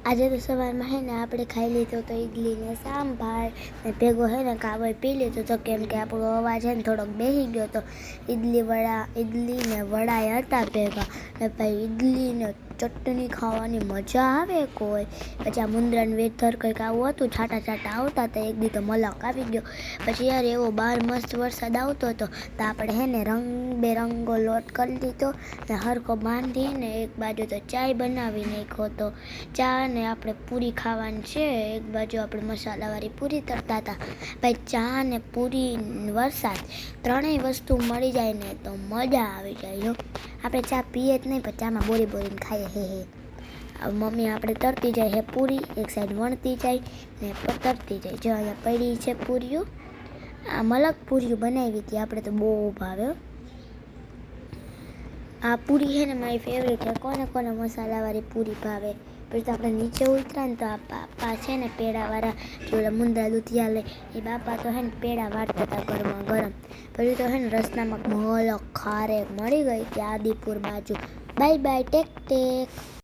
આજે તો સવારમાં હે ને આપણે ખાઈ લીધો તો ઈડલી ને સાંભાર ને ભેગો હે ને કાવળ પી લીધો તો કેમ કે આપણો અવાજ હે ને થોડોક બેસી ગયો તો ઈડલી ને વડા હતા ભેગા ને ભાઈ ઈડલી ને ચટણી ખાવાની મજા આવે કોઈ. પછી આ મુંદ્રાનું વેધર કંઈક આવું હતું, છાંટા છાંટા આવતા હતા. એક દી તો મલક આવી ગયો. પછી યાર એવો બહાર મસ્ત વરસાદ આવતો હતો તો આપણે હે ને રંગબેરંગો લોટ કરી લીધો ને હરખો બાંધીને એક બાજુ તો ચાય બનાવી નાખ્યો તો. ચા ને આપણે પૂરી ખાવાની છે, એક બાજુ આપણે મસાલાવાળી પૂરી તરતા હતા. ભાઈ ચા ને પૂરી વરસાદ ત્રણેય વસ્તુ મળી જાય ને તો મજા આવી જાય. આપણે ચા પીએ જ નહીં પણ ચામાં બોરીને ખાઈએ. હે મમ્મી આપણે તરતી જાય હે પૂરી, એક સાઈડ વણતી જાય ને તરતી જાય. જો અહીંયા પડી છે પૂરીઓ. આ મલક પૂરીઓ બનાવી હતી આપણે તો બહુ ભાવે. આ પૂરી છે ને મારી ફેવરેટ છે. કોને કોને મસાલાવાળી પૂરી ભાવે. પછી તો આપણે નીચે ઉતરા ને તો આ બાપા છે ને પેડાવાળા જે ઓલા મુંદ્રા દૂધિયા લે એ બાપા તો હે ને પેડા વાળતા હતા ગરમા ગરમ. પછી તો હે ને રસ્તામાં મલક ખારેક મળી ગઈ ત્યાં આદિપુર બાજુ. Bye bye take tech.